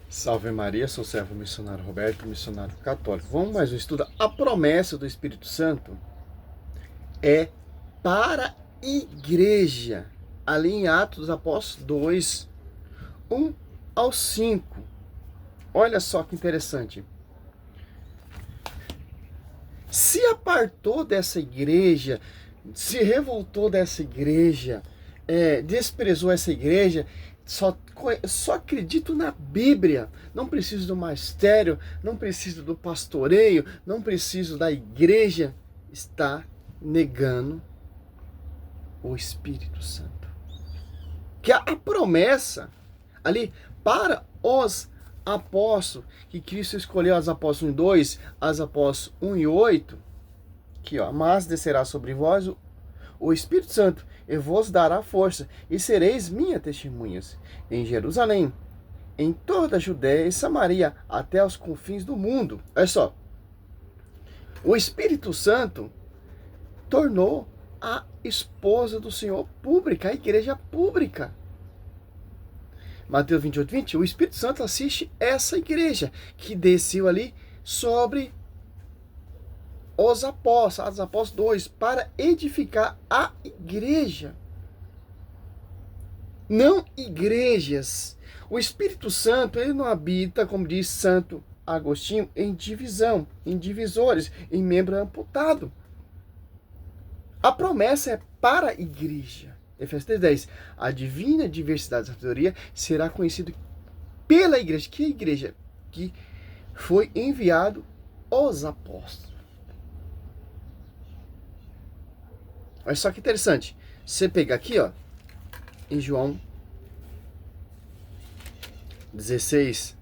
Salve Maria, sou o servo missionário Roberto, missionário católico. Vamos mais um estudo. A promessa do Espírito Santo é para a igreja. Ali em Atos dos Apóstolos 2, 1 ao 5. Olha só que interessante. Se apartou dessa igreja, se revoltou dessa igreja, desprezou essa igreja, só acredito na Bíblia, não preciso do magistério, não preciso do pastoreio, não preciso da igreja, está negando o Espírito Santo. Que a promessa ali para os apóstolos, que Cristo escolheu as apóstolos 1 e 2, as apóstolos 1 e 8, aqui ó, mas descerá sobre vós o Espírito Santo e vos dará força, e sereis minhas testemunhas em Jerusalém, em toda a Judéia e Samaria, até os confins do mundo. Olha só, o Espírito Santo tornou a esposa do Senhor pública, a igreja pública. Mateus 28, 20, o Espírito Santo assiste essa igreja que desceu ali sobre os apóstolos 2, para edificar a igreja. Não igrejas. O Espírito Santo, ele não habita, como diz Santo Agostinho, em divisão, em divisores, em membro amputado. A promessa é para a igreja. Efésios 3:10. A divina diversidade da sabedoria será conhecida pela igreja. Que igreja? Que foi enviado os apóstolos. Olha só que interessante. Você pegar aqui, ó, em João 16,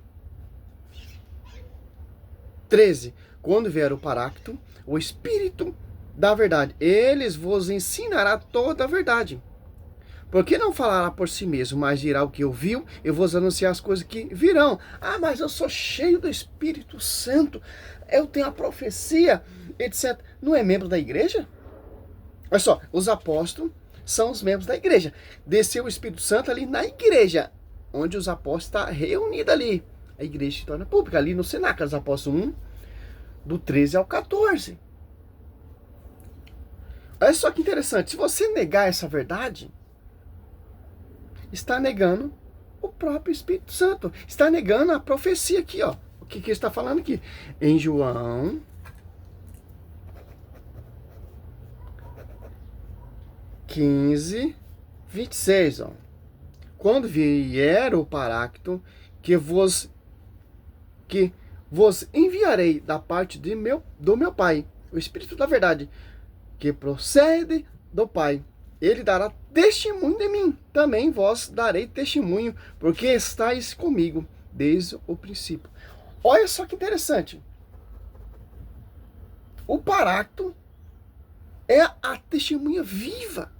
13. Quando vier o Paráclito, o Espírito da verdade, eles vos ensinará toda a verdade. Porque não falará por si mesmo, mas dirá o que ouviu, eu vos anunciar as coisas que virão. Ah, mas eu sou cheio do Espírito Santo, eu tenho a profecia, etc. Não é membro da igreja? Olha só, os apóstolos são os membros da igreja. Desceu o Espírito Santo ali na igreja, onde os apóstolos estão reunidos ali. A igreja se torna pública, ali no Cenáculo, os apóstolos 1, do 13 ao 14. Olha só que interessante, se você negar essa verdade, está negando o próprio Espírito Santo. Está negando a profecia aqui, ó. O que está falando aqui? Em João 15, 26, ó. Quando vier o Paráclito, que vos enviarei da parte do meu Pai, o Espírito da verdade, que procede do Pai. Ele dará testemunho de mim. Também vós darei testemunho, porque estáis comigo desde o princípio. Olha só que interessante. O Paráclito é a testemunha viva.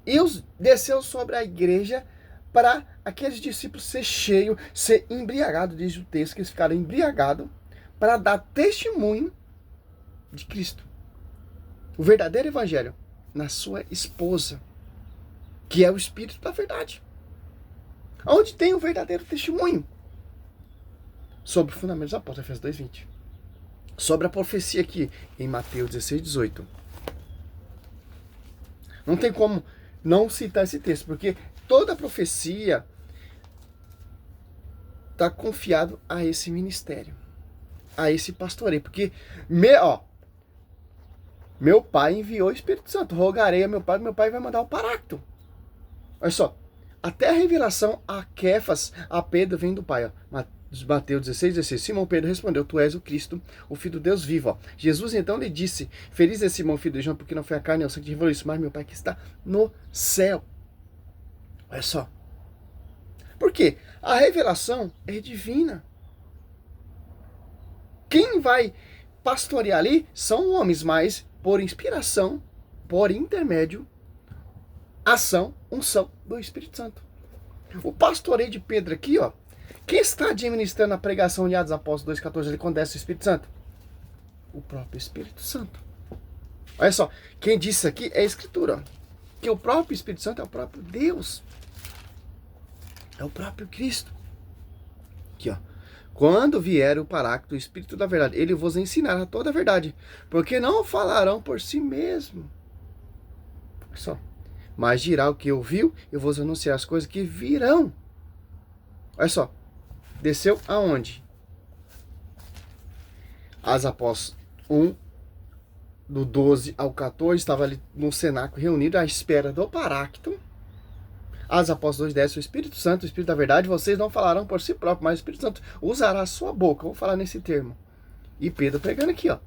E desceu sobre a igreja para aqueles discípulos ser cheios, ser embriagados, diz o texto, que eles ficaram embriagados, para dar testemunho de Cristo. O verdadeiro evangelho na sua esposa, que é o Espírito da verdade. Onde tem o verdadeiro testemunho? Sobre o fundamento dos apóstolos, Efésios 2:20. Sobre a profecia aqui, em Mateus 16:18. Não tem como não citar esse texto, porque toda a profecia está confiado a esse ministério, a esse pastoreio, porque meu pai enviou o Espírito Santo, rogarei a meu pai vai mandar o Paráclito. Olha só, até a revelação a Quefas, a Pedro, vem do pai, ó. Mateus 16:16. Simão Pedro respondeu: Tu és o Cristo, o Filho do Deus vivo. Ó. Jesus então lhe disse: Feliz é Simão, filho de João, porque não foi a carne e o sangue que revelou isso, mas meu Pai que está no céu. Olha só. Por quê? A revelação é divina. Quem vai pastorear ali são homens, mas por inspiração, por intermédio, ação, unção do Espírito Santo. O pastoreio de Pedro aqui, ó. Quem está administrando a pregação de Atos Apóstolos 2:14 ali quando desce o Espírito Santo? O próprio Espírito Santo. Olha só, quem disse isso aqui é a Escritura. Ó, que o próprio Espírito Santo é o próprio Deus. É o próprio Cristo. Aqui, ó. Quando vier o Paráclito, o Espírito da verdade, ele vos ensinará toda a verdade, porque não falarão por si mesmo. Olha só. Mas dirá o que ouviu e vos anunciar as coisas que virão. Olha só. Desceu aonde? As Apóstolos 1, do 12 ao 14, estava ali no cenáculo reunido à espera do Paráclito. As Apóstolos 2:10, o Espírito Santo, o Espírito da verdade, vocês não falarão por si próprio, mas o Espírito Santo usará a sua boca. Vou falar nesse termo. E Pedro pregando aqui, ó.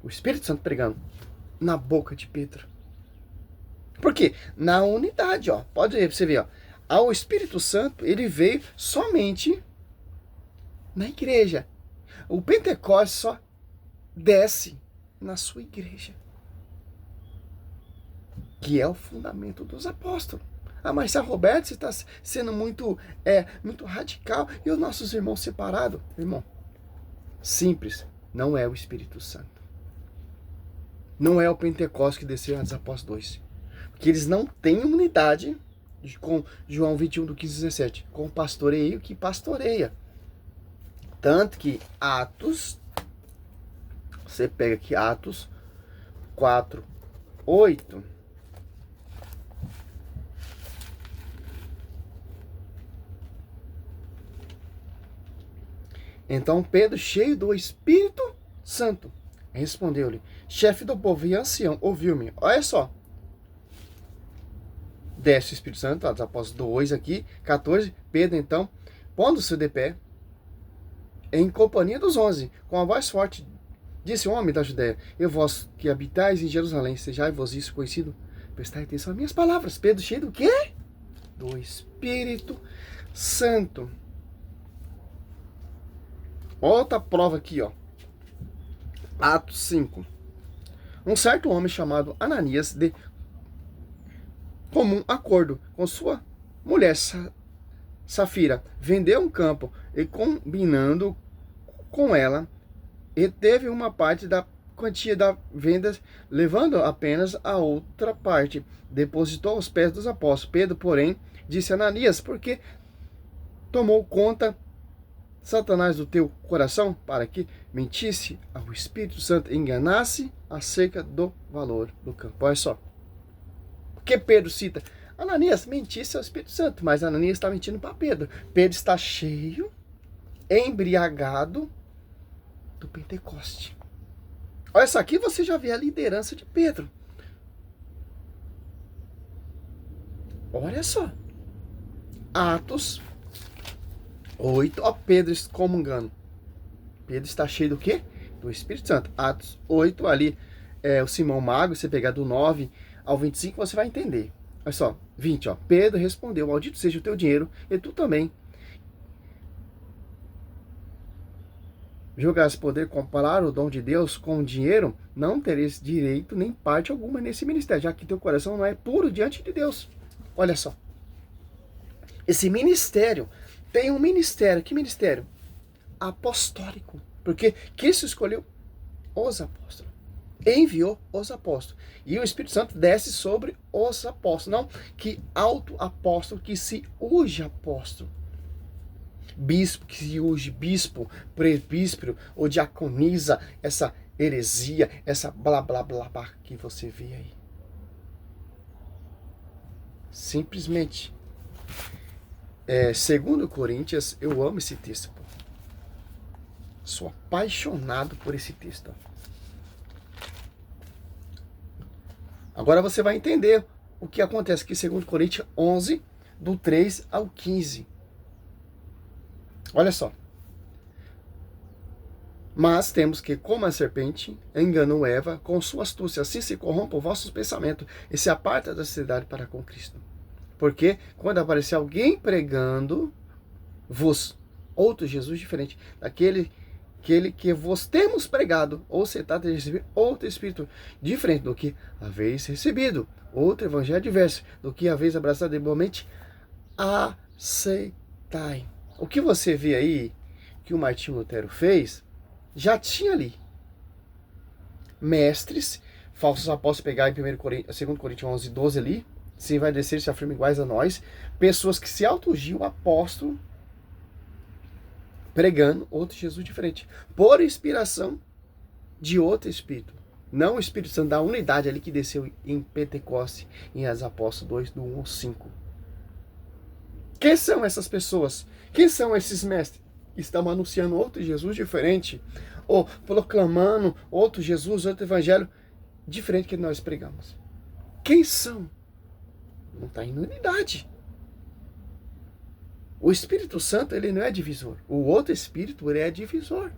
O Espírito Santo pregando na boca de Pedro. Por quê? Na unidade, ó. Pode ver, você ver, ó. Ao Espírito Santo, ele veio somente na igreja. O Pentecostes só desce na sua igreja, que é o fundamento dos apóstolos. Ah, mas Roberto, você está sendo muito radical e os nossos irmãos separados. Irmão, simples, não é o Espírito Santo. Não é o Pentecostes que desceu dos Apóstolos 2. Porque eles não têm unidade com João 21, do 15 e 17. Com o pastoreio que pastoreia. Tanto que Atos, você pega aqui Atos 4, 8. Então Pedro, cheio do Espírito Santo, respondeu-lhe: chefe do povo e ancião, ouviu-me. Olha só. Desce o Espírito Santo, Atos Apóstolos 2 aqui, 14. Pedro, então, pondo-se de pé, em companhia dos 11, com a voz forte, disse: homem da Judéia, e vós que habitais em Jerusalém, sejai-vos isso conhecido, prestai atenção às minhas palavras. Pedro, cheio do quê? Do Espírito Santo. Outra prova aqui, ó. Atos 5. Um certo homem chamado Ananias, de comum acordo com sua mulher Safira, vendeu um campo e, combinando com ela, e teve uma parte da quantia da venda, levando apenas a outra parte, depositou aos pés dos apóstolos. Pedro, porém, disse a Ananias: porque tomou conta Satanás do teu coração, para que mentisse ao Espírito Santo, enganasse acerca do valor do campo. Olha só. Porque Pedro cita: Ananias mentisse ao Espírito Santo, mas Ananias está mentindo para Pedro. Pedro está cheio, embriagado do Pentecoste. Olha só, aqui você já vê a liderança de Pedro. Olha só. Atos 8, ó, Pedro excomungando. Pedro está cheio do quê? Do Espírito Santo. Atos 8, ali, o Simão Mago, você pegar do 9 ao 25, você vai entender. Olha só, 20, ó. Pedro respondeu: maldito seja o teu dinheiro, e tu também. Julgaste poder comparar o dom de Deus com o dinheiro, não tereis direito nem parte alguma nesse ministério, já que teu coração não é puro diante de Deus. Olha só. Esse ministério tem um ministério. Que ministério? Apostólico. Porque Cristo escolheu os apóstolos. Enviou os apóstolos. E o Espírito Santo desce sobre os apóstolos. Não que auto-apóstolo, que se unge apóstolo. Bispo que se unge bispo, presbítero ou diaconisa, essa heresia, essa blá blá blá blá que você vê aí. Simplesmente. Segundo Coríntios, eu amo esse texto. Pô. Sou apaixonado por esse texto. Agora você vai entender o que acontece aqui, segundo Coríntios 11, do 3 ao 15. Olha só. Mas temos que, como a serpente enganou Eva com sua astúcia, assim se corrompam vossos pensamentos e se aparta da sociedade para com Cristo. Porque quando aparecer alguém pregando-vos outro Jesus diferente daquele que vos temos pregado, ou se trata de receber outro Espírito diferente do que haveis recebido, outro evangelho diverso do que haveis abraçado igualmente, aceitai. O que você vê aí que o Martinho Lutero fez, já tinha ali. Mestres, falsos apóstolos, pegar em 2 Coríntios 11, 12 ali, se envaidecer, se afirma iguais a nós, pessoas que se auto-ungiam apóstolo, pregando outro Jesus diferente, por inspiração de outro Espírito. Não o Espírito Santo da unidade ali que desceu em Pentecoste, em Atos Apóstolos 2, do 1 ao 5. Quem são essas pessoas? Quem são esses mestres? Estão anunciando outro Jesus diferente, ou proclamando outro Jesus, outro evangelho diferente que nós pregamos. Quem são? Não está em unidade. O Espírito Santo, ele não é divisor. O outro Espírito, ele é divisor.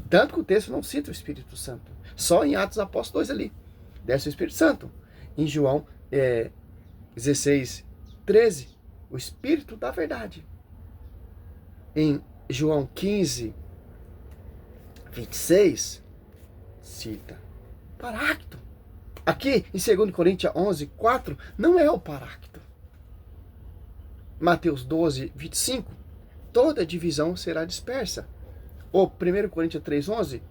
Tanto que o texto não cita o Espírito Santo. Só em Atos Apóstolos 2 ali. Desce o Espírito Santo. Em João 16, 13, o Espírito da verdade. Em João 15, 26, cita Paráclito. Aqui, em 2 Coríntios 11, 4, não é o Paráclito. Mateus 12, 25, toda divisão será dispersa. Ou 1 Coríntios 3, 11,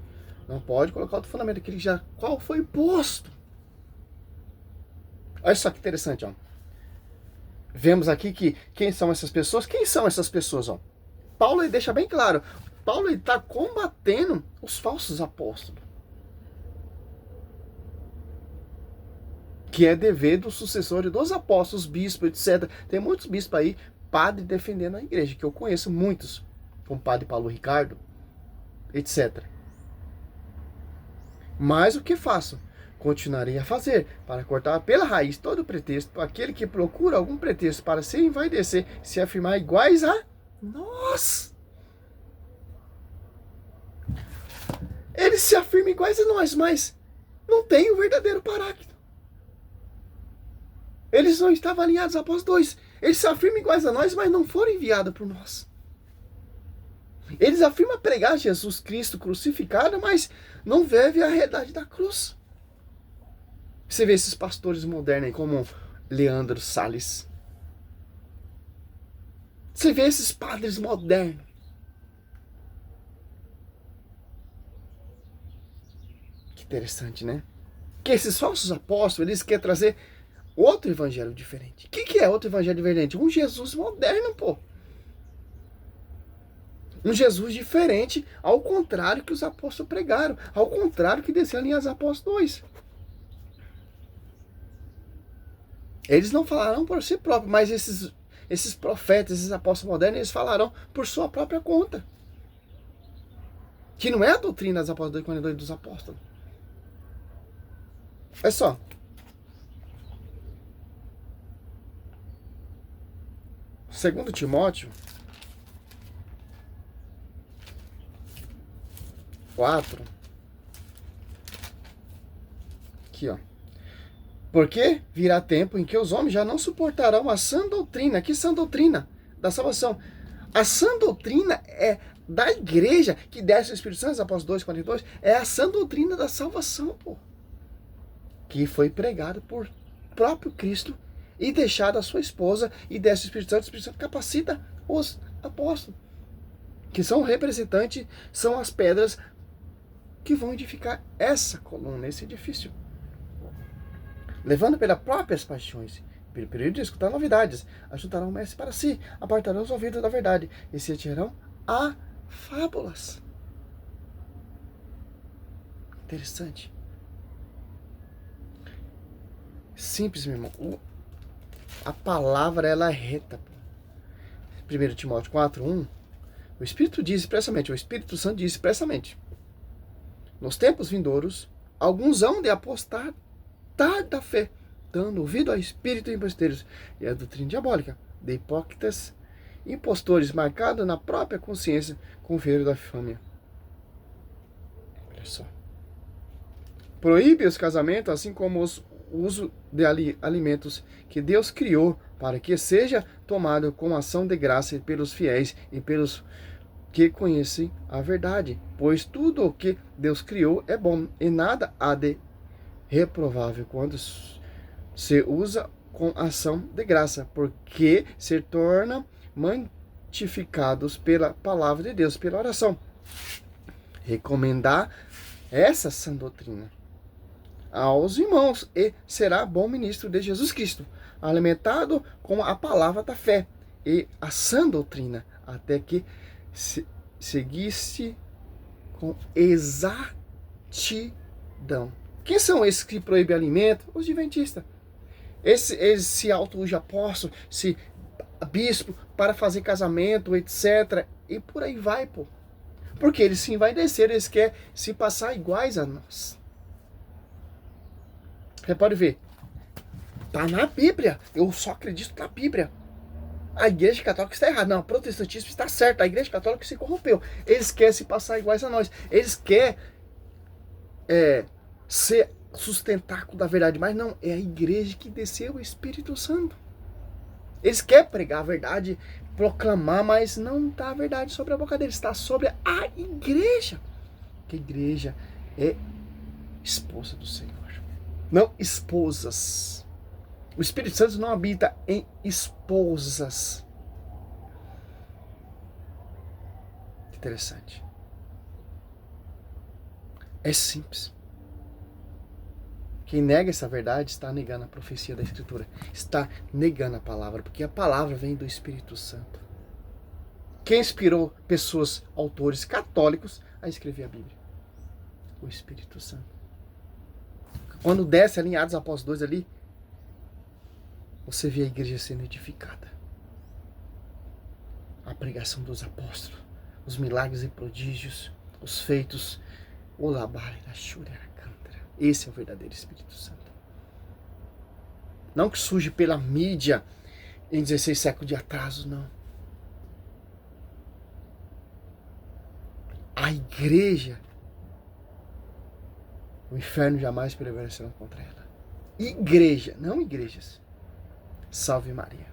não pode colocar outro fundamento, aquele já qual foi posto. Olha só que interessante, ó. Vemos aqui que quem são essas pessoas? Quem são essas pessoas, ó? Paulo ele deixa bem claro. Paulo está combatendo os falsos apóstolos. Que é dever do sucessor dos apóstolos, bispos, etc. Tem muitos bispos aí, padre defendendo a igreja, que eu conheço muitos, como o padre Paulo Ricardo, etc. Mas o que faço? Continuarei a fazer, para cortar pela raiz todo pretexto, aquele que procura algum pretexto para se envaidecer, se afirmar iguais a nós. Eles se afirmam iguais a nós, mas não tem o verdadeiro Paráclito. Eles não estavam alinhados após 2. Eles se afirmam iguais a nós, mas não foram enviados por nós. Eles afirmam pregar Jesus Cristo crucificado, mas não vivem a realidade da cruz. Você vê esses pastores modernos aí, como Leandro Salles. Você vê esses padres modernos. Que interessante, né? Que esses falsos apóstolos, eles querem trazer outro evangelho diferente. O que é outro evangelho diferente? Um Jesus moderno, pô. Um Jesus diferente, ao contrário que os apóstolos pregaram. Ao contrário que desceram em Atos Apóstolos 2. Eles não falaram por si próprios, mas esses profetas, esses apóstolos modernos, eles falaram por sua própria conta. Que não é a doutrina dos apóstolos 2:42 dos apóstolos. É só. Segundo Timóteo 4. Aqui, ó. Porque virá tempo em que os homens já não suportarão a sã doutrina. Que sã doutrina? Da salvação. A sã doutrina é da igreja que desce o Espírito Santo, após 2:42, é a sã doutrina da salvação, pô. Que foi pregada por próprio Cristo e deixada a sua esposa e desce o Espírito Santo capacita os apóstolos. Que são representantes, são as pedras que vão edificar essa coluna, esse edifício. Levando pelas próprias paixões, pelo período de escutar novidades, ajuntarão o mestre para si, apartarão os ouvidos da verdade e se atirarão a fábulas. Interessante. Simples, meu irmão. A palavra, ela é reta. 1 Timóteo 4:1, o Espírito diz expressamente, o Espírito Santo diz expressamente: nos tempos vindouros, alguns hão de apostar da fé, dando ouvido a espíritos imposteiros e a doutrina diabólica, de hipócritas, impostores, marcados na própria consciência com o feiro da fama. Olha só. Proíbe os casamentos, assim como o uso de alimentos que Deus criou para que seja tomado com ação de graça pelos fiéis e pelos que conhecem a verdade, pois tudo o que Deus criou é bom e nada há de reprovável quando se usa com ação de graça, porque se torna santificados pela palavra de Deus, pela oração. Recomendar essa sã doutrina aos irmãos e será bom ministro de Jesus Cristo, alimentado com a palavra da fé e a sã doutrina, até que seguisse com exatidão. Quem são esses que proíbem alimento? Os adventistas. Eles se auto-ujam apóstolo, se bispo, para fazer casamento, etc. E por aí vai, pô. Porque eles se envaideceram, eles querem se passar iguais a nós. Você pode ver. Tá na Bíblia. Eu só acredito na Bíblia. A igreja católica está errada. Não, o protestantismo está certo. A igreja católica se corrompeu. Eles querem se passar iguais a nós. Eles querem ser sustentáculo da verdade. Mas não, é a igreja que desceu o Espírito Santo. Eles querem pregar a verdade, proclamar, mas não está a verdade sobre a boca deles. Está sobre a igreja. Que a igreja é esposa do Senhor. Não esposas. O Espírito Santo não habita em esposas. Interessante. É simples. Quem nega essa verdade está negando a profecia da Escritura. Está negando a palavra, porque a palavra vem do Espírito Santo. Quem inspirou pessoas, autores católicos, a escrever a Bíblia? O Espírito Santo. Quando desce ali em Atos Apóstolos 2 ali, você vê a igreja sendo edificada. A pregação dos apóstolos, os milagres e prodígios, os feitos, o labare da Shura Cantara. Esse é o verdadeiro Espírito Santo. Não que surge pela mídia em 16 séculos de atraso, não. A igreja, o inferno jamais prevalecerá contra ela. Igreja, não igrejas. Salve Maria.